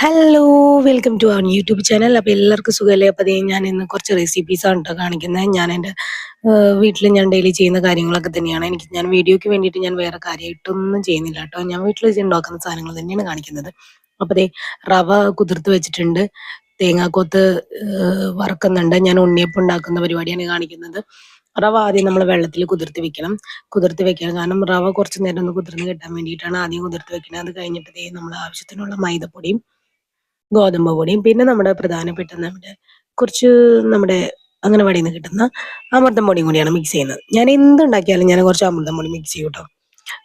Hello! Welcome to our YouTube channel. അപ്പോൾ എല്ലാവർക്കും സുഖമല്ലേ? അപ്പോൾ ദേ ഞാൻ ഇന്ന് കുറച്ച് റെസിപ്പീസാണ് ട്ടോ കാണിക്കുന്നത്. ഞാൻ എൻ്റെ വീട്ടിൽ ഞാൻ ഡെയിലി ചെയ്യുന്ന കാര്യങ്ങളൊക്കെ തന്നെയാണ്. ഞാൻ വീഡിയോയ്ക്ക് വേണ്ടിയിട്ട് ഞാൻ വേറെ കാര്യമായിട്ടൊന്നും ചെയ്യുന്നില്ല ട്ടോ. ഞാൻ വീട്ടിൽ ഉണ്ടാക്കുന്ന സാധനങ്ങൾ തന്നെയാണ് കാണിക്കുന്നത്. അപ്പോൾ ദേ റവ കുതിർത്ത് വെച്ചിട്ടുണ്ട്. തേങ്ങാക്കൊത്ത് വറുക്കുന്നുണ്ട്. ഞാൻ ഉണ്ണിയപ്പം ഉണ്ടാക്കുന്ന പരിപാടിയാണ് കാണിക്കുന്നത്. റവ ആദ്യം നമ്മൾ വെള്ളത്തിൽ കുതിർത്ത് വെക്കണം. കുതിർത്ത് വെക്കണം കാരണം റവ കുറച്ച് നേരം ഒന്ന് കുതിർന്ന് കിട്ടാൻ വേണ്ടിയിട്ടാണ് ആദ്യം കുതിർത്ത് വെക്കുന്നത്. അത് കഴിഞ്ഞിട്ട് ദേ നമ്മൾ ആവശ്യത്തിനുള്ള മൈദപ്പൊടിയും ഗോതമ്പ് പൊടിയും പിന്നെ നമ്മുടെ പ്രധാനപ്പെട്ട കുറച്ച് നമ്മുടെ അംഗനവാടിയിൽ നിന്ന് കിട്ടുന്ന അമൃതം പൊടിയും കൂടിയാണ് മിക്സ് ചെയ്യുന്നത്. ഞാൻ എന്തുണ്ടാക്കിയാലും ഞാൻ കുറച്ച് അമൃതം പൊടി മിക്സ് ചെയ്യും ട്ടോ.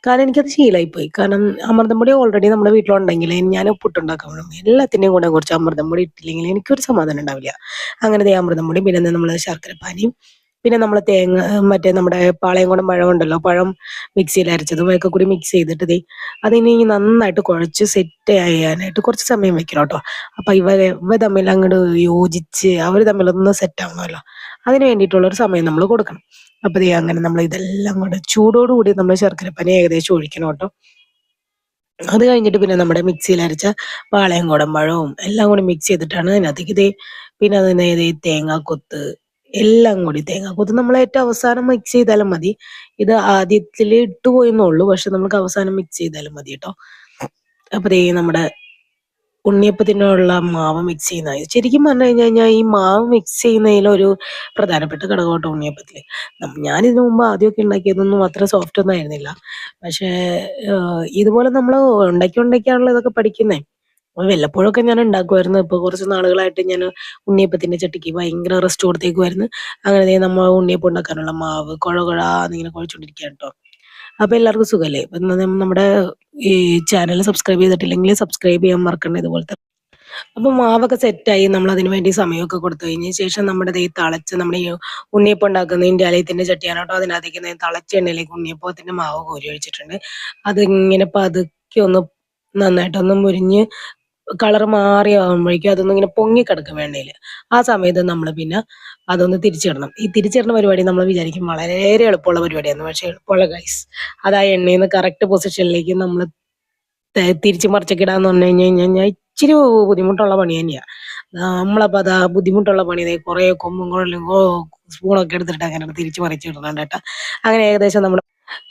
കാരണം എനിക്കത് ശീലമായി പോയി. കാരണം അമൃതം പൊടി ഓൾറെഡി നമ്മുടെ വീട്ടിലുണ്ടെങ്കിൽ ഞാൻ പുട്ടുണ്ടാക്കുമ്പോഴും എല്ലാത്തിൻ്റെയും കൂടെ കുറച്ച് അമൃതം പൊടി ഇട്ടില്ലെങ്കിൽ എനിക്കൊരു സമാധാനം ഉണ്ടാവില്ല. അങ്ങനെ ദേ അമൃതം പൊടി പിന്നെ നമ്മൾ ശർക്കരപ്പാനിയും പിന്നെ നമ്മൾ തേങ്ങ മറ്റേ നമ്മുടെ പാളയംകോടൻ പഴം ഉണ്ടല്ലോ, പഴം മിക്സിയിൽ അരച്ചതും ഒക്കെ കൂടി മിക്സ് ചെയ്തിട്ട് അതിനി നന്നായിട്ട് കുഴച്ച് സെറ്റ് ചെയ്യാനായിട്ട് കുറച്ച് സമയം വെക്കണം കേട്ടോ. അപ്പൊ ഇവ തമ്മിൽ അങ്ങോട്ട് യോജിച്ച് അവർ തമ്മിലൊന്ന് സെറ്റ് ആവണമല്ലോ, അതിന് വേണ്ടിയിട്ടുള്ള ഒരു സമയം നമ്മൾ കൊടുക്കണം. അപ്പൊ അങ്ങനെ നമ്മൾ ഇതെല്ലാം കൂടെ ചൂടോടുകൂടി നമ്മൾ ശർക്കരപ്പാനി ഏകദേശം ഒഴിക്കണം കേട്ടോ. അത് കഴിഞ്ഞിട്ട് പിന്നെ നമ്മുടെ മിക്സിയിൽ അരച്ച പാളയംകോടൻ പഴവും എല്ലാം കൂടി മിക്സ് ചെയ്തിട്ടാണ് അതിനകത്തേക്ക് പിന്നെ അതിന് തേങ്ങാക്കൊത്ത് എല്ലാം കൂടി തേങ്ങാക്കൊത്ത് നമ്മൾ ഏറ്റവും അവസാനം മിക്സ് ചെയ്താലും മതി. ഇത് ആദ്യത്തിൽ ഇട്ടു പോയെന്നുള്ളൂ, പക്ഷെ നമുക്ക് അവസാനം മിക്സ് ചെയ്താലും മതി കേട്ടോ. അപ്പൊ നമ്മുടെ ഉണ്ണിയപ്പത്തിനുള്ള മാവ് മിക്സ് ചെയ്യുന്നത് ശരിക്കും പറഞ്ഞു കഴിഞ്ഞാൽ ഈ മാവ് മിക്സ് ചെയ്യുന്നതിലൊരു പ്രധാനപ്പെട്ട ഘടകമായിട്ട് ഉണ്ണിയപ്പത്തില്. ഞാൻ ഇതിനു മുമ്പ് ആദ്യമൊക്കെ ഉണ്ടാക്കിയതൊന്നും അത്ര സോഫ്റ്റ് ഒന്നും ആയിരുന്നില്ല. പക്ഷേ ഇതുപോലെ നമ്മൾ ഉണ്ടാക്കിയാണല്ലോ ഇതൊക്കെ പഠിക്കുന്നേ. വല്ലപ്പോഴൊക്കെ ഞാൻ ഉണ്ടാക്കുമായിരുന്നു. ഇപ്പൊ കുറച്ച് നാളുകളായിട്ട് ഞാൻ ഉണ്ണിയപ്പത്തിന്റെ ചട്ടിക്ക് ഭയങ്കര റെസ്റ്റ് കൊടുത്തേക്കുമായിരുന്നു. അങ്ങനെ നമ്മൾ ഉണ്ണിയപ്പം ഉണ്ടാക്കാനുള്ള മാവ് കുഴന്നിങ്ങനെ കുഴച്ചോണ്ടിരിക്കുകയാണ് കേട്ടോ. അപ്പൊ എല്ലാവർക്കും സുഖല്ലേ? ഇപ്പൊ നമ്മുടെ ഈ ചാനൽ സബ്സ്ക്രൈബ് ചെയ്തിട്ടില്ലെങ്കിൽ സബ്സ്ക്രൈബ് ചെയ്യാൻ മറക്കണ്ട ഇതുപോലത്തെ. അപ്പൊ മാവൊക്കെ സെറ്റായി നമ്മൾ അതിന് വേണ്ടി സമയമൊക്കെ കൊടുത്തു കഴിഞ്ഞ ശേഷം നമ്മുടെ തിളച്ച് നമ്മുടെ ഈ ഉണ്ണിയപ്പം ഉണ്ടാക്കുന്ന ഇന്ത്യാലയത്തിന്റെ ചട്ടിയാണ് കേട്ടോ. അതിനകത്തേക്ക് തിളച്ച എണ്ണയിലേക്ക് ഉണ്ണിയപ്പത്തിന്റെ മാവ് കോരി ഒഴിച്ചിട്ടുണ്ട്. അതിങ്ങനെ പതുക്കെ ഒന്ന് നന്നായിട്ടൊന്ന് മുരിഞ്ഞ് കളർ മാറി ആകുമ്പോഴേക്കും അതൊന്നും ഇങ്ങനെ പൊങ്ങിക്കിടക്കും എണ്ണയില്. ആ സമയത്ത് നമ്മൾ പിന്നെ അതൊന്ന് തിരിച്ചിടണം. ഈ തിരിച്ചിടുന്ന പരിപാടി നമ്മൾ വിചാരിക്കും വളരെ എളുപ്പമുള്ള പരിപാടിയാണ്, പക്ഷെ എളുപ്പമുള്ള ഗൈസ്. അത് ആ എണ്ണയിൽ നിന്ന് കറക്റ്റ് പൊസിഷനിലേക്ക് നമ്മൾ തിരിച്ച് മറിച്ചൊക്കെ ഇടാന്ന് പറഞ്ഞു കഴിഞ്ഞാൽ ഇച്ചിരി ബുദ്ധിമുട്ടുള്ള പണി തന്നെയാ. നമ്മളപ്പോ അത് ആ ബുദ്ധിമുട്ടുള്ള പണി കുറെ കൊമ്പും കുഴലും സ്പൂണൊക്കെ എടുത്തിട്ട് അങ്ങനെ തിരിച്ച് മറിച്ചിടുന്നുണ്ട് കേട്ടോ. അങ്ങനെ ഏകദേശം നമ്മുടെ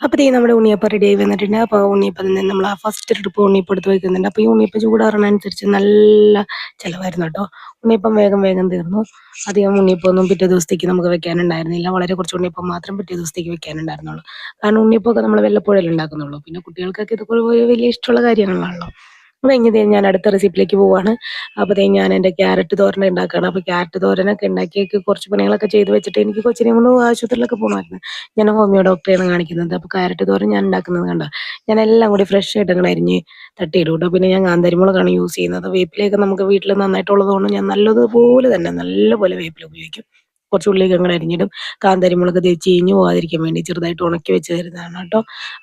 അപ്പൊ നമ്മുടെ ഉണ്ണിയപ്പം റെഡി ആയി വന്നിട്ടുണ്ട്. അപ്പൊ ഉണ്ണിയപ്പം നമ്മൾ ആ ഫസ്റ്റ് ട്രിപ്പ് ഉണ്ണിയപ്പം എടുത്ത് വെക്കുന്നുണ്ട്. അപ്പൊ ഈ ഉണ്ണിയപ്പം ചൂടാറുന്നതനുസരിച്ച് നല്ല ചെലവായിരുന്നു കേട്ടോ. ഉണ്ണിയപ്പം വേഗം വേഗം തീർന്നു. അധികം ഉണ്ണിയപ്പം ഒന്നും പിറ്റേ ദിവസത്തേക്ക് നമുക്ക് വെക്കാനുണ്ടായിരുന്നില്ല. വളരെ കുറച്ച് ഉണ്ണിയപ്പം മാത്രം പിറ്റേ ദിവസത്തേക്ക് വെക്കാനുണ്ടായിരുന്നുള്ളൂ. കാരണം ഉണ്ണിയപ്പമൊക്കെ നമ്മൾ വല്ലപ്പോഴല്ലേ ഉണ്ടാക്കുന്നുള്ളൂ. പിന്നെ കുട്ടികൾക്കൊക്കെ ഇതൊക്കെ വലിയ ഇഷ്ടമുള്ള കാര്യങ്ങളാണല്ലോ. അത് കഴിഞ്ഞ് ഞാൻ അടുത്ത റെസിപ്പിയിലേക്ക് പോവാണ്. അപ്പൊ ഞാൻ എൻ്റെ ക്യാരറ്റ് തോരൻ ഉണ്ടാക്കുകയാണ്. അപ്പൊ ക്യാരറ്റ് തോരനൊക്കെ ഉണ്ടാക്കിയൊക്കെ കുറച്ച് പണികളൊക്കെ ചെയ്ത് വെച്ചിട്ട് എനിക്ക് കൊച്ചിനെ കൊണ്ട് ആശുപത്രിയിലൊക്കെ പോകണമായിരുന്നു. ഞാൻ ഹോമിയോ ഡോക്ടറെയാണ് കാണിക്കുന്നത്. അപ്പൊ ക്യാരറ്റ് തോരൻ ഞാൻ ഉണ്ടാക്കുന്നത് കണ്ടോ, ഞാൻ എല്ലാം കൂടി ഫ്രഷ് ആയിട്ട് അങ്ങനെ അരിഞ്ഞ് തട്ടിയിടും കേട്ടോ. പിന്നെ ഞാൻ കാന്താരിമുളകാണ് യൂസ് ചെയ്യുന്നത്. വേപ്പിലയൊക്കെ നമുക്ക് വീട്ടിൽ നന്നായിട്ടുള്ളതുകൊണ്ട് ഞാൻ നല്ലതുപോലെ തന്നെ നല്ലപോലെ വേപ്പില ഉപയോഗിക്കും. കുറച്ച് ഉള്ളിലേക്ക് അങ്ങനെ അരിഞ്ഞിടും. കാന്താരിമുളക് ചീഞ്ഞു പോകാതിരിക്കാൻ വേണ്ടി ചെറുതായിട്ട് ഉണക്കി വെച്ച് തരുന്നതാണ് കേട്ടോ.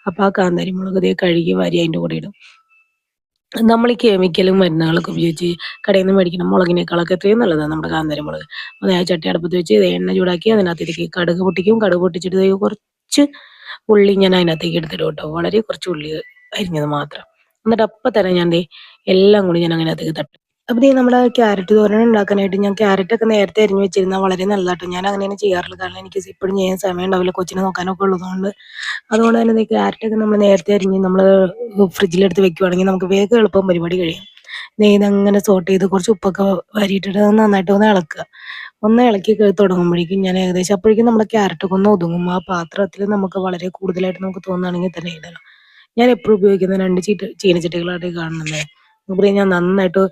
അപ്പൊ ആ കാന്താരിമുളക് കഴുകി വാരി അതിൻ്റെ കൂടെ ഇടും. നമ്മൾ ഈ കെമിക്കലും മരുന്നുകളൊക്കെ ഉപയോഗിച്ച് കടയിൽ നിന്ന് മേടിക്കുന്ന മുളകിനേക്കാളൊക്കെ എത്രയും നല്ലതാണ് നമ്മുടെ കാന്താരിമുളക്. അപ്പോൾ ഞാൻ ചട്ടി അടുപ്പത്ത് വെച്ച് എണ്ണ ചൂടാക്കി അതിനകത്തേക്ക് കടുക് പൊട്ടിക്കും. കടുക് പൊട്ടിച്ചിട്ട് കുറച്ച് ഉള്ളി ഞാൻ അതിനകത്തേക്ക് എടുത്തിടും കേട്ടോ. വളരെ കുറച്ച് ഉള്ളി അരിഞ്ഞത് മാത്രം. എന്നിട്ട് അപ്പം തന്നെ ഞാൻ എല്ലാം കൂടി ഞാൻ അതിനകത്തേക്ക് തട്ടും. അപ്പൊ നമ്മുടെ ക്യാരറ്റ് തോരൻ ഉണ്ടാക്കാനായിട്ട് ഞാൻ ക്യാരറ്റൊക്കെ നേരത്തെ അരിഞ്ഞ് വെച്ചിരുന്നാൽ വളരെ നല്ലതാട്ടോ. ഞാൻ അങ്ങനെയാണ് ചെയ്യാറുള്ളത്. കാരണം എനിക്ക് എപ്പോഴും ചെയ്യാൻ സമയം ഉണ്ടാവില്ല, കൊച്ചിനെ നോക്കാനൊക്കെ ഉള്ളതുകൊണ്ട്. അതുകൊണ്ട് തന്നെ ക്യാരറ്റൊക്കെ നമ്മൾ നേരത്തെ അരിഞ്ഞ് നമ്മൾ ഫ്രിഡ്ജിലെടുത്ത് വെക്കുവാണെങ്കിൽ നമുക്ക് വേഗം എളുപ്പം പരിപാടി കഴിയും. ഇതങ്ങനെ സോട്ട് ചെയ്ത് കുറച്ച് ഉപ്പൊക്കെ വാരിയിട്ടിട്ട് നന്നായിട്ട് ഒന്ന് ഇളക്കുക. ഒന്ന് ഇളക്കി തുടങ്ങുമ്പോഴേക്കും ഞാൻ ഏകദേശം അപ്പോഴേക്കും നമ്മുടെ ക്യാരറ്റൊക്കെ ഒന്ന് ഒതുങ്ങും. ആ പാത്രത്തിൽ നമുക്ക് വളരെ കൂടുതലായിട്ട് നമുക്ക് തോന്നുകയാണെങ്കിൽ തന്നെ ഇടണം. ഞാൻ എപ്പോഴും ഉപയോഗിക്കുന്ന 2 ചീനച്ചട്ടികളായിട്ട് കാണുന്നത്. അപ്പോൾ ഞാൻ നന്നായിട്ട്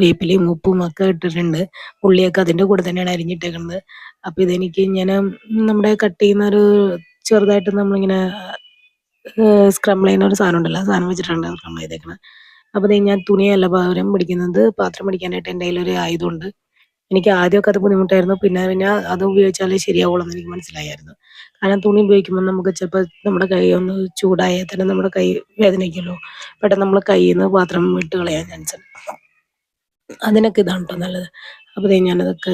വേപ്പിലയും ഉപ്പും ഒക്കെ ഇട്ടിട്ടുണ്ട്. ഉള്ളിയൊക്കെ അതിൻ്റെ കൂടെ തന്നെയാണ് അരിഞ്ഞിട്ടേക്കുന്നത്. അപ്പൊ ഇതെനിക്ക് ഞാൻ നമ്മുടെ കട്ട് ചെയ്യുന്ന ഒരു ചെറുതായിട്ട് നമ്മളിങ്ങനെ സ്ക്രംബിൾ ചെയ്യുന്ന ഒരു സാധനം ഉണ്ടല്ലോ, ആ സാധനം വെച്ചിട്ടാണ് സ്ക്രംബിൾ ചെയ്തേക്കുന്നത്. അപ്പൊ ഞാൻ തുണിയല്ല പകരം പിടിക്കുന്നത്, പാത്രം പിടിക്കാനായിട്ട് എൻ്റെ കയ്യിലൊരു ആയുധമുണ്ട്. എനിക്ക് ആദ്യമൊക്കെ അത് ബുദ്ധിമുട്ടായിരുന്നു. പിന്നെ അത് ഉപയോഗിച്ചാലേ ശരിയാവുള്ളൂ എന്ന് എനിക്ക് മനസ്സിലായായിരുന്നു. കാരണം തുണി ഉപയോഗിക്കുമ്പോൾ നമുക്ക് ചിലപ്പോൾ നമ്മുടെ കൈ ഒന്ന് ചൂടായാൽ തന്നെ നമ്മുടെ കൈ വേദനിക്കുമല്ലോ. പെട്ടെന്ന് നമ്മൾ കയ്യിൽ നിന്ന് പാത്രം വിട്ട് കളയാൻ ചാൻസ് ഉണ്ട്. അതിനൊക്കെ ഇതാണ് കേട്ടോ നല്ലത്. അപ്പോൾ ഞാനതൊക്കെ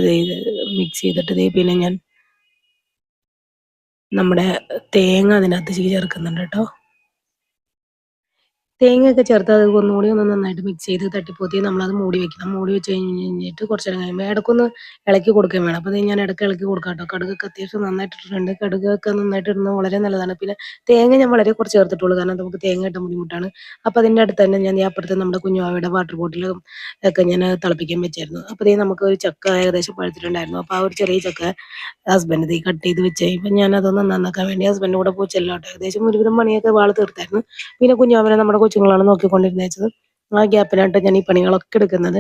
മിക്സ് ചെയ്തിട്ട് പിന്നെ ഞാൻ നമ്മുടെ തേങ്ങ അതിനകത്ത് ചേർക്കുന്നുണ്ട് കേട്ടോ. തേങ്ങയൊക്കെ ചേർത്ത് അത് ഒന്നുകൂടി ഒന്ന് നന്നായിട്ട് മിക്സ് ചെയ്ത് തട്ടിപ്പോത്തി നമ്മളത് മൂടി വെക്കണം. മൂടി വെച്ച് കഴിഞ്ഞിട്ട് കുറച്ച് നേരം കഴിയുമ്പോൾ ഇടയ്ക്കൊന്ന് ഇളക്കി കൊടുക്കുകയും വേണം. അപ്പോൾ ഞാൻ ഇടയ്ക്ക് ഇളക്കി കൊടുക്കാം കേട്ടോ. കടുകൊക്കെ അത്യാവശ്യം നന്നായിട്ട് ഇട്ടിട്ടുണ്ട്. കടുകൊക്കെ നന്നായിട്ട് ഇടുന്നത് വളരെ നല്ലതാണ്. പിന്നെ തേങ്ങ ഞാൻ വളരെ കുറച്ച് ചേർത്തിട്ടുള്ളൂ, കാരണം നമുക്ക് തേങ്ങ ഇട്ടാൻ ബുദ്ധിമുട്ടാണ്. അപ്പോൾ അതിൻ്റെ അടുത്ത് തന്നെ ഞാൻ അപ്പുറത്ത് നമ്മുടെ കുഞ്ഞുവാവയുടെ വാട്ടർ ബോട്ടിലും ഒക്കെ ഞാൻ തിളപ്പിക്കാൻ വെച്ചായിരുന്നു. അപ്പോൾ നമുക്ക് ഒരു ചക്ക ഏകദേശം പഴുത്തിട്ടുണ്ടായിരുന്നു. അപ്പോൾ ആ ഒരു ചെറിയ ചക്ക ഹസ്ബൻഡ് കട്ട് ചെയ്ത് വെച്ച് കഴിയുമ്പോൾ ഞാൻ അതൊന്ന് നന്നാക്കാൻ വേണ്ടി ഹസ്ബൻഡ് കൂടെ പോയി ചെല്ലോട്ടെ. ഏകദേശം ഒരുവിധം പണിയൊക്കെ വാള് തീർത്തായിരുന്നു. പിന്നെ കുഞ്ഞുവാവനെ നമ്മുടെ കൊച്ചുങ്ങളാണ് നോക്കിക്കൊണ്ടിരുന്നത്. ആ ഗ്യാപ്പിലായിട്ട് ഞാൻ ഈ പണികളൊക്കെ എടുക്കുന്നത്.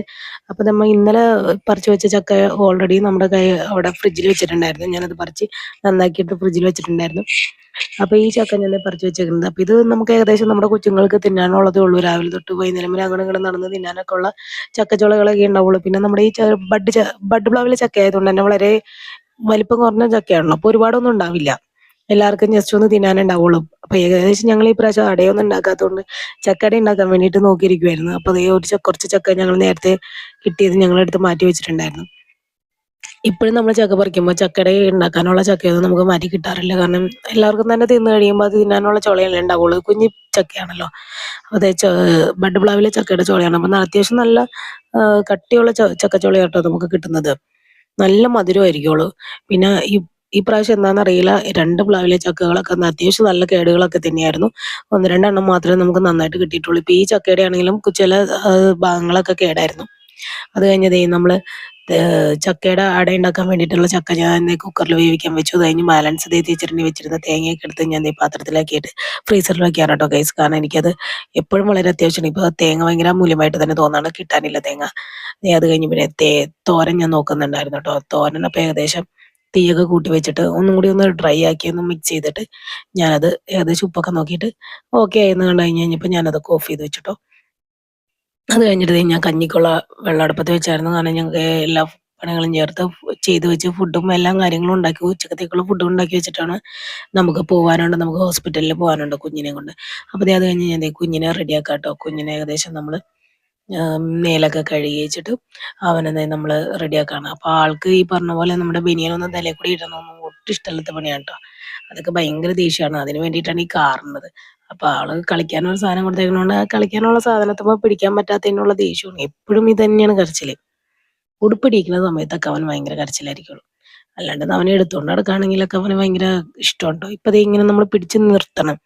അപ്പൊ നമ്മ ഇന്നലെ പറിച്ചു വെച്ച ചക്ക ഓൾറെഡി നമ്മുടെ കൈ അവിടെ ഫ്രിഡ്ജിൽ വെച്ചിട്ടുണ്ടായിരുന്നു. ഞാനത് പറിച്ച് നന്നാക്കിയിട്ട് ഫ്രിഡ്ജിൽ വെച്ചിട്ടുണ്ടായിരുന്നു. അപ്പൊ ഈ ചക്ക ഞാൻ പറിച്ചു വെച്ചേക്കുന്നത്. അപ്പൊ ഇത് നമുക്ക് ഏകദേശം നമ്മുടെ കൊച്ചുങ്ങൾക്ക് തിന്നാനുള്ളതേ ഉള്ളൂ. രാവിലെ തൊട്ട് വൈകുന്നേരം വരെ അങ്ങനെ ഇങ്ങനെ നടന്ന് തിന്നാനൊക്കെ ഉള്ള ചക്കച്ചോളകളൊക്കെ ഉണ്ടാവുള്ളൂ. പിന്നെ നമ്മുടെ ഈ ബഡ് പ്ലാവിലെ ചക്ക ആയതുകൊണ്ട് തന്നെ വളരെ വലിപ്പം കുറഞ്ഞ ചക്കയാണല്ലോ, അപ്പൊ ഒരുപാടൊന്നും ഉണ്ടാവില്ല. എല്ലാവർക്കും ജസ്റ്റ് ഒന്ന് തിന്നാനേ ഉണ്ടാവുള്ളൂ. അപ്പൊ ഏകദേശം ഞങ്ങൾ ഈ പ്രാവശ്യം അടയൊന്നും ഉണ്ടാക്കാത്തതുകൊണ്ട് ചക്കട ഉണ്ടാക്കാൻ വേണ്ടിയിട്ട് നോക്കിയിരിക്കുവായിരുന്നു. അപ്പൊ അതേ കുറച്ച് ചക്ക ഞങ്ങൾ നേരത്തെ കിട്ടിയത് ഞങ്ങളെടുത്ത് മാറ്റി വെച്ചിട്ടുണ്ടായിരുന്നു. ഇപ്പോഴും നമ്മൾ ചക്ക പറിക്കുമ്പോൾ ചക്കട ഉണ്ടാക്കാനുള്ള ചക്കയൊന്നും നമുക്ക് മാറ്റി കിട്ടാറില്ല. കാരണം എല്ലാവർക്കും തന്നെ തിന്നു കഴിയുമ്പോൾ അത് തിന്നാനുള്ള ചുളയല്ലേ ഉണ്ടാവുള്ളൂ. കുഞ്ഞി ചക്കയാണല്ലോ. അതെ, ബഡ് പ്ലാവിലെ ചക്കയുടെ ചുളയാണ്. അപ്പൊ അത്യാവശ്യം നല്ല കട്ടിയുള്ള ചക്കച്ചുള കേട്ടോ നമുക്ക് കിട്ടുന്നത്. നല്ല മധുരമായിരിക്കുള്ളൂ. പിന്നെ ഈ പ്രാവശ്യം എന്താണെന്നറിയില്ല, 2 പ്ലാവിലെ ചക്കകളൊക്കെ അത്യാവശ്യം നല്ല കേടുകളൊക്കെ തന്നെയായിരുന്നു. 1-2 മാത്രമേ നമുക്ക് നന്നായിട്ട് കിട്ടിയിട്ടുള്ളൂ. ഇപ്പൊ ഈ ചക്കയുടെ ആണെങ്കിലും ചില ഭാഗങ്ങളൊക്കെ കേടായിരുന്നു. അത് കഴിഞ്ഞതേ നമ്മള് ചക്കയുടെ അട ഉണ്ടാക്കാൻ വേണ്ടിയിട്ടുള്ള ചക്ക ഞാൻ കുക്കറിൽ വേവിക്കാൻ വെച്ചു. അത് കഴിഞ്ഞ് ബാലൻസ് തേച്ചിരണ്ടി വെച്ചിരുന്ന തേങ്ങയൊക്കെ എടുത്ത് ഞാൻ പാത്രത്തിലാക്കിയിട്ട് ഫ്രീസറിൽ വെക്കാറ് കേട്ടോ ഗൈസ്. കാരണം എനിക്കത് എപ്പോഴും വളരെ അത്യാവശ്യമാണ്. ഇപ്പൊ തേങ്ങ ഭയങ്കര മൂല്യമായിട്ട് തന്നെ തോന്നാണ്, കിട്ടാനില്ല തേങ്ങ. അത് കഴിഞ്ഞ് പിന്നെ തോരൻ ഞാൻ നോക്കുന്നുണ്ടായിരുന്നു കേട്ടോ. തോരൻ അപ്പൊ ഏകദേശം തീയൊക്കെ കൂട്ടി വെച്ചിട്ട് ഒന്നും കൂടി ഒന്ന് ഡ്രൈ ആക്കി ഒന്ന് മിക്സ് ചെയ്തിട്ട് ഞാനത് ഏകദേശം ഉപ്പൊക്കെ നോക്കിയിട്ട് ഓക്കെ ആയെന്ന് കണ്ടു കഴിഞ്ഞപ്പോൾ ഞാനതൊക്കെ ഓഫ് ചെയ്ത് വെച്ചിട്ടോ. അത് കഴിഞ്ഞിട്ട് ഞാൻ കഞ്ഞിക്കുള്ള വെള്ളം അടുപ്പത്ത് വെച്ചായിരുന്നു. കാരണം ഞങ്ങൾക്ക് എല്ലാ പണികളും ചേർത്ത് ചെയ്ത് വെച്ച് ഫുഡും എല്ലാ കാര്യങ്ങളും ഉണ്ടാക്കി ഉച്ചക്കത്തേക്കുള്ള ഫുഡും ഉണ്ടാക്കി വെച്ചിട്ടാണ് നമുക്ക് പോകാനുണ്ട്. നമുക്ക് ഹോസ്പിറ്റലിൽ പോകാനുണ്ട് കുഞ്ഞിനെ കൊണ്ട്. അപ്പോൾ അത് കഴിഞ്ഞ് ഞാൻ കുഞ്ഞിനെ റെഡിയാക്കാം കേട്ടോ. കുഞ്ഞിനെ ഏകദേശം നമ്മൾ മേലൊക്കെ കഴുകി വെച്ചിട്ട് അവനെ നമ്മൾ റെഡിയാക്കാണ്. അപ്പോൾ ആൾക്ക് ഈ പറഞ്ഞ പോലെ നമ്മുടെ ബനിയനൊന്നും തലയിൽ കൂടി ഇടുന്നൊന്നും ഒട്ടും ഇഷ്ടമില്ലാത്ത പണിയാണ് കേട്ടോ. അതൊക്കെ ഭയങ്കര ദേഷ്യമാണ്. അതിന് വേണ്ടിയിട്ടാണ് ഈ കാറുന്നത്. അപ്പൊ ആള് കളിക്കാനൊരു സാധനം കൊടുത്തേക്കണോണ്ട് ആ കളിക്കാനുള്ള സാധനത്തുമ്പോ പിടിക്കാൻ പറ്റാത്തതിനുള്ള ദേഷ്യമാണ്. എപ്പോഴും ഇത് തന്നെയാണ് കരച്ചില്. ഉടുപ്പിടിക്കുന്ന സമയത്തൊക്കെ അവൻ ഭയങ്കര കരച്ചിലായിരിക്കുള്ളൂ. അല്ലാണ്ട് അവനെ എടുത്തോണ്ട് നടക്കുകയാണെങ്കിലൊക്കെ അവന് ഭയങ്കര ഇഷ്ടമുണ്ടോ. ഇപ്പൊ ദേ ഇങ്ങനെ നമ്മൾ പിടിച്ചു നിർത്തണം.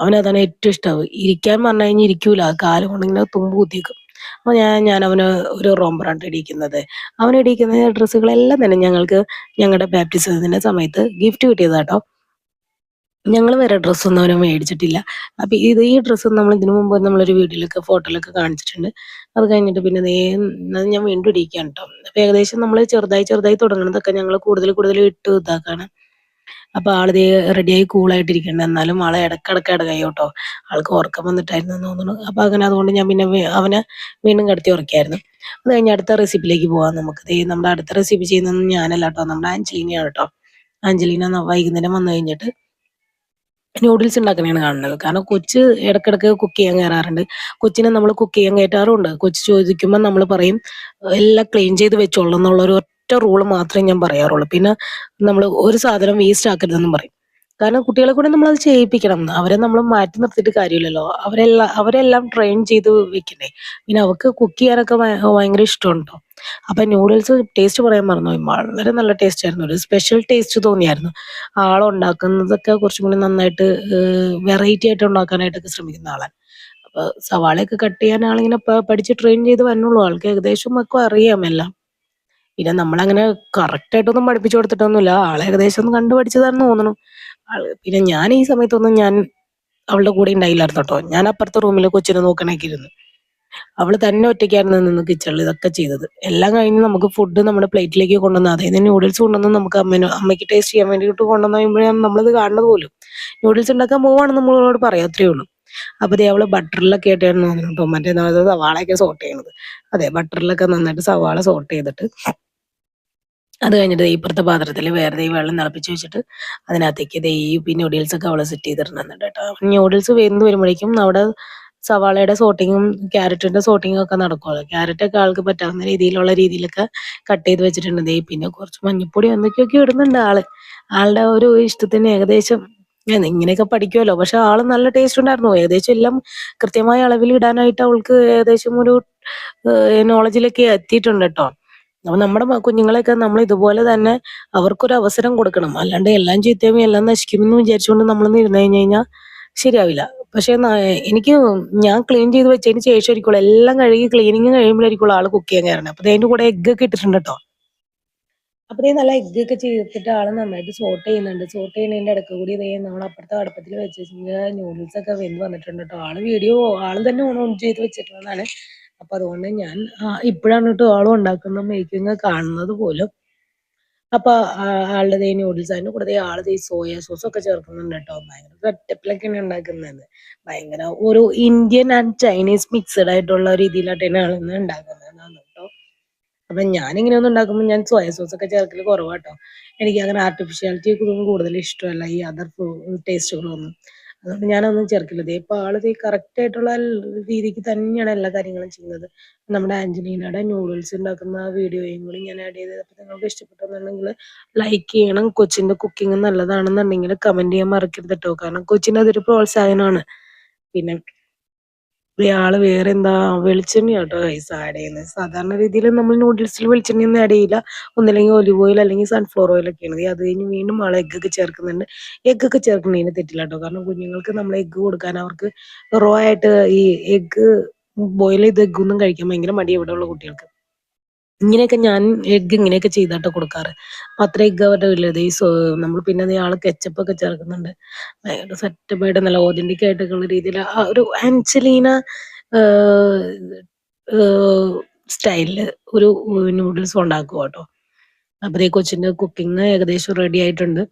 അവനതാണ് ഏറ്റവും ഇഷ്ടം. ഇരിക്കാൻ പറഞ്ഞു കഴിഞ്ഞാൽ ഇരിക്കൂല, കാല് കൊണ്ടിങ്ങനെ തുമ്പ് കുത്തിയേക്കും. അപ്പൊ ഞാൻ അവന് ഒരു റോംബറാണ് ഇടിക്കുന്നത്. അവൻ ഇടിക്കുന്ന ഡ്രസ്സുകളെല്ലാം തന്നെ ഞങ്ങളുടെ ബാപ്റ്റിസത്തിന്റെ സമയത്ത് ഗിഫ്റ്റ് കിട്ടിയതാട്ടോ. ഞങ്ങൾ വേറെ ഡ്രസ്സൊന്നും അവന് മേടിച്ചിട്ടില്ല. അപ്പൊ ഈ ഡ്രസ്സ് നമ്മൾ ഇതിനു മുമ്പ് നമ്മളൊരു വീഡിയോയിലൊക്കെ ഫോട്ടോയിലൊക്കെ കാണിച്ചിട്ടുണ്ട്. അത് കഴിഞ്ഞിട്ട് പിന്നെ ഞാൻ വീണ്ടും ഇടിക്കുകയാണ് കേട്ടോ. അപ്പൊ ഏകദേശം നമ്മൾ ചെറുതായി ചെറുതായി തുടങ്ങുന്നതൊക്കെ ഞങ്ങൾ കൂടുതൽ കൂടുതൽ ഇട്ട് ഇതാക്കാണ്. അപ്പൊ ആള് റെഡിയായി കൂളായിട്ടിരിക്കുന്നുണ്ട്. എന്നാലും ആളെ ഇടക്കിടക്ക് ഇടകയോ കേട്ടോ. ആൾക്ക് ഉറക്കം വന്നിട്ടായിരുന്നു എന്ന് തോന്നുന്നു. അപ്പൊ അങ്ങനെ അതുകൊണ്ട് ഞാൻ പിന്നെ അവനെ വീണ്ടും കിടത്തി ഉറക്കിയായിരുന്നു. അത് കഴിഞ്ഞ് അടുത്ത റെസിപ്പിയിലേക്ക് പോവാം നമുക്ക്. നമ്മുടെ അടുത്ത റെസിപ്പി ചെയ്യുന്നത് ഞാനല്ല കേട്ടോ, നമ്മുടെ ആഞ്ചലീനയാണ് കേട്ടോ. ആഞ്ചലീന വൈകുന്നേരം വന്നു കഴിഞ്ഞിട്ട് നൂഡിൽസ് ഉണ്ടാക്കണതാണ് കാണുന്നത്. കാരണം കൊച്ച് ഇടക്കിടക്ക് കുക്ക് ചെയ്യാൻ കയറാറുണ്ട്. കൊച്ചിനെ നമ്മൾ കുക്ക് ചെയ്യാൻ കയറ്റാറുണ്ട്. കൊച്ച് ചോദിക്കുമ്പോൾ നമ്മൾ പറയും എല്ലാം ക്ലീൻ ചെയ്ത് വെച്ചോളൂ എന്നുള്ള ഒരു ഒറ്റ റൂള് മാത്രമേ ഞാൻ പറയാറുള്ളൂ. പിന്നെ നമ്മൾ ഒരു സാധനം വേസ്റ്റ് ആക്കരുതെന്നും പറയും. കാരണം കുട്ടികളെ കൂടെ നമ്മൾ അത് ചെയ്യിപ്പിക്കണം. അവരെ നമ്മൾ മാറ്റി നിർത്തിയിട്ട് കാര്യമില്ലല്ലോ. അവരെല്ലാം ട്രെയിൻ ചെയ്ത് വെക്കണ്ടേ. പിന്നെ അവർക്ക് കുക്ക് ചെയ്യാനൊക്കെ ഭയങ്കര ഇഷ്ടമുണ്ടോ. അപ്പൊ നൂഡിൽസ് ടേസ്റ്റ് പറയാൻ മറന്നുപോയി. വളരെ നല്ല ടേസ്റ്റ് ആയിരുന്നു. ഒരു സ്പെഷ്യൽ ടേസ്റ്റ് തോന്നിയായിരുന്നു. ആളുണ്ടാക്കുന്നതൊക്കെ കുറച്ചും കൂടി നന്നായിട്ട് വെറൈറ്റി ആയിട്ട് ഉണ്ടാക്കാനായിട്ടൊക്കെ ശ്രമിക്കുന്ന ആളാണ്. അപ്പൊ സവാളയൊക്കെ കട്ട് ചെയ്യാൻ ആളിങ്ങനെ പഠിച്ച് ട്രെയിൻ ചെയ്ത് വന്നുള്ളൂ. ആൾക്ക് ഏകദേശം ഒക്കെ അറിയാം എല്ലാം. പിന്നെ നമ്മളങ്ങനെ കറക്റ്റ് ആയിട്ടൊന്നും പഠിപ്പിച്ചു കൊടുത്തിട്ടൊന്നുമില്ല. ആളെ ഏകദേശം ഒന്ന് കണ്ടു പഠിച്ചതാണെന്ന് തോന്നുന്നു. പിന്നെ ഞാൻ ഈ സമയത്തൊന്നും ഞാൻ അവളുടെ കൂടെ ഉണ്ടായില്ലായിരുന്നു കേട്ടോ. ഞാൻ അപ്പുറത്തെ റൂമിൽ കൊച്ചിനെ നോക്കണേക്ക് ഇരുന്നു. അവള് തന്നെ ഒറ്റയ്ക്കായിരുന്നു നിന്ന് കിച്ചണിൽ ഇതൊക്കെ ചെയ്തത്. എല്ലാം കഴിഞ്ഞ് നമുക്ക് ഫുഡ് നമ്മുടെ പ്ലേറ്റിലേക്ക് കൊണ്ടുവന്ന്, അതായത് നൂഡിൽസ് കൊണ്ടുവന്ന് നമുക്ക് അമ്മയ്ക്ക് ടേസ്റ്റ് ചെയ്യാൻ വേണ്ടിയിട്ട് കൊണ്ടുവന്ന് കഴിയുമ്പോഴാണ് നമ്മളിത് കാണുന്നത് പോലും. നൂഡിൽസ് ഉണ്ടാക്കാൻ പോവാണ് നമ്മളോട് പറയാം, അത്രേ ഉള്ളൂ. അപ്പൊ അവള് ബട്ടറിലൊക്കെ ആയിട്ടാണ് തോന്നുന്നു മറ്റേ സവാളയൊക്കെ സോട്ട് ചെയ്യണത്. അതെ, ബട്ടറിലൊക്കെ നന്നായിട്ട് സവാള സോട്ട് ചെയ്തിട്ട് അത് കഴിഞ്ഞിട്ട് ഇപ്പുറത്തെ പാത്രത്തിൽ വേറെ വെള്ളം തിളപ്പിച്ച് വെച്ചിട്ട് അതിനകത്തേക്ക് ഈ നൂഡിൽസ് ഒക്കെ അവള് സെറ്റ് ചെയ്തിടുന്നുണ്ട് കേട്ടോ. നൂഡിൽസ് വെന്ത് വരുമ്പോഴേക്കും അവിടെ സവാളയുടെ സോട്ടിങ്ങും ക്യാരറ്റിന്റെ സോട്ടിങ്ങും ഒക്കെ നടക്കുമല്ലോ. ക്യാരറ്റൊക്കെ ആൾക്ക് പറ്റാവുന്ന രീതിയിലൊക്കെ കട്ട് ചെയ്ത് വെച്ചിട്ടുണ്ട്. പിന്നെ കുറച്ച് മഞ്ഞപ്പൊടി എന്തൊക്കെയൊക്കെ ഇടുന്നുണ്ട് ആളുടെ ഒരു ഇഷ്ടത്തിന്. ഏകദേശം ഇങ്ങനെയൊക്കെ പഠിക്കുമല്ലോ. പക്ഷെ ആള് നല്ല ടേസ്റ്റ് ഉണ്ടായിരുന്നു. ഏകദേശം എല്ലാം കൃത്യമായ അളവിൽ ഇടാനായിട്ട് അവൾക്ക് ഏകദേശം ഒരു നോളജിലൊക്കെ എത്തിയിട്ടുണ്ട് ട്ടോ. അപ്പൊ നമ്മുടെ കുഞ്ഞുങ്ങളെയൊക്കെ നമ്മൾ ഇതുപോലെ തന്നെ അവർക്കൊരു അവസരം കൊടുക്കണം. അല്ലാണ്ട് എല്ലാം ചീത്തയാവും എല്ലാം നശിക്കുമെന്ന് വിചാരിച്ചുകൊണ്ട് നമ്മളൊന്ന് ഇരുന്ന് കഴിഞ്ഞാൽ ശരിയാവില്ല. പക്ഷെ എനിക്ക് ഞാൻ ക്ലീൻ ചെയ്ത് വെച്ചതിന് ശേഷമായിരിക്കുള്ളൂ എല്ലാം കഴുകി ക്ലീനിങ് കഴിയുമ്പോഴായിരിക്കുള്ളൂ ആള് കുക്ക് ചെയ്യാൻ കയറണത്. അപ്പൊ അതിന്റെ കൂടെ എഗ് ഒക്കെ ഇട്ടിട്ടുണ്ട് ട്ടോ. അപ്പൊ ദേ നല്ല എഗ് ഒക്കെ ചേർത്തിട്ട് ആള് നന്നായിട്ട് സോട്ട് ചെയ്യുന്നുണ്ട്. സോട്ട് ചെയ്യുന്നതിന്റെ ഇടയ്ക്ക് കൂടി ദേ നമ്മൾ അപ്പുറത്തെ അടുപ്പത്തിൽ വെച്ച് വെച്ചിട്ടുണ്ടെങ്കിൽ നൂഡിൽസ് ഒക്കെ വെന്ത് വന്നിട്ടുണ്ട് ട്ടോ. ആള് തന്നെ ഓൺ ചെയ്ത് വെച്ചിട്ടുള്ളതാണ്. അപ്പൊ അതുകൊണ്ട് ഞാൻ ഇപ്പോഴാണ് ട്ടോ ആളും ഉണ്ടാക്കുന്ന മേക്കിംഗ് കാണുന്നത് പോലും. അപ്പൊ ആളുടെ ദേ നൂഡിൽസ് അതിന്റെ കൂടെ ദേ ആള് ദേ സോയ സോസ് ഒക്കെ ചേർക്കുന്നുണ്ട് ട്ടോ. ഭയങ്കര സെറ്റപ്പിലൊക്കെയാണ് ഉണ്ടാക്കുന്നത്. ഭയങ്കര ഒരു ഇന്ത്യൻ ആൻഡ് ചൈനീസ് മിക്സഡ് ആയിട്ടുള്ള രീതിയിലായിട്ടാണ് ആൾ ഇന്ന് ഉണ്ടാക്കുന്നത് ട്ടോ. അപ്പൊ ഞാനിങ്ങനെയൊന്നും ഉണ്ടാക്കുമ്പോൾ ഞാൻ സോയ സോസ് ഒക്കെ ചേർക്കല് കുറവാട്ടോ. എനിക്ക് അങ്ങനെ ആർട്ടിഫിഷ്യാലിറ്റി ഒന്നും കൂടുതൽ ഇഷ്ടമല്ല ഈ അതർ ടേസ്റ്റുകളൊന്നും. അതുകൊണ്ട് ഞാനൊന്നും ചേർക്കില്ല. ദേ ഇപ്പൊ ആള് ദേ കറക്റ്റ് ആയിട്ടുള്ള രീതിക്ക് തന്നെയാണ് എല്ലാ കാര്യങ്ങളും ചെയ്യുന്നത്. നമ്മുടെ ആഞ്ചലീനയുടെ നൂഡിൽസ് ഉണ്ടാക്കുന്ന വീഡിയോയും കൂടി ഞാൻ ആഡ് ചെയ്തത്. അപ്പൊ നിങ്ങൾക്ക് ഇഷ്ടപ്പെട്ടെന്നുണ്ടെങ്കിൽ ലൈക്ക് ചെയ്യണം. കൊച്ചിന്റെ കുക്കിംഗ് നല്ലതാണെന്നുണ്ടെങ്കിൽ കമന്റ് ചെയ്യാൻ മറക്കരുത് ട്ടോ. കാരണം കൊച്ചിന് അതൊരു പ്രോത്സാഹനമാണ്. പിന്നെ ആള് വേറെന്താ വെളിച്ചെണ്ണയാട്ടോ ഗൈസ് ആഡ് ചെയ്യുന്നത്. സാധാരണ രീതിയിൽ നമ്മൾ നൂഡിൽസിൽ വെളിച്ചെണ്ണയൊന്നും ആഡ് ചെയ്യില്ല. ഒന്നില്ലെങ്കിൽ ഒലിവ് ഓയിൽ അല്ലെങ്കിൽ സൺഫ്ലവർ ഓയിൽ ഒക്കെയാണ്. അത് കഴിഞ്ഞ് വീണ്ടും ആള് എഗ് ഒക്കെ ചേർക്കുന്നുണ്ട്. എഗ് ഒക്കെ ചേർക്കുന്നതിന് തെറ്റില്ല കേട്ടോ. കാരണം കുഞ്ഞുങ്ങൾക്ക് നമ്മൾ എഗ് കൊടുക്കാൻ അവർക്ക് റോ ആയിട്ട് ഈ എഗ് ബോയിൽ ചെയ്ത എഗ് ഒന്നും കഴിക്കാൻ ഭയങ്കര മടി ഇവിടെയുള്ള കുട്ടികൾക്ക്. ഇങ്ങനെയൊക്കെ ഞാൻ എഗ് ഇങ്ങനെയൊക്കെ ചെയ്താട്ടോ കൊടുക്കാറ്. അപ്പൊ അത്ര എഗ് അവരുടെ വീട്ടിലത് നമ്മൾ പിന്നെ ദേ ആള് കെച്ചപ്പ് ഒക്കെ ചേർക്കുന്നുണ്ട്. ഭയങ്കര സെറ്റപ്പ് ആയിട്ട് നല്ല ഒതന്റിക് ആയിട്ടൊക്കെയുള്ള രീതിയിൽ ഒരു ആഞ്ചലീന സ്റ്റൈലില് ഒരു നൂഡിൽസ് ഉണ്ടാക്കുക കേട്ടോ. അപ്പൊ ദേ കൊച്ചിന്റെ കുക്കിംഗ് ഏകദേശം റെഡി ആയിട്ടുണ്ട്.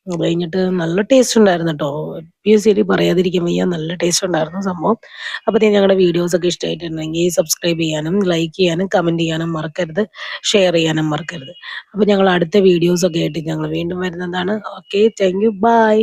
അത് കഴിഞ്ഞിട്ട് നല്ല ടേസ്റ്റ് ഉണ്ടായിരുന്നു കേട്ടോ. ഒബ്വിയസ്ലി പറയാതിരിക്കാൻ വയ്യ, നല്ല ടേസ്റ്റ് ഉണ്ടായിരുന്നു സംഭവം. അപ്പൊ ഞങ്ങളുടെ വീഡിയോസ് ഒക്കെ ഇഷ്ടമായിട്ടുണ്ടെങ്കിൽ സബ്സ്ക്രൈബ് ചെയ്യാനും ലൈക്ക് ചെയ്യാനും കമന്റ് ചെയ്യാനും മറക്കരുത്, ഷെയർ ചെയ്യാനും മറക്കരുത്. അപ്പൊ ഞങ്ങൾ അടുത്ത വീഡിയോസ് ഒക്കെ ആയിട്ട് ഞങ്ങൾ വീണ്ടും വരുന്നതാണ്. Okay, thank you, by.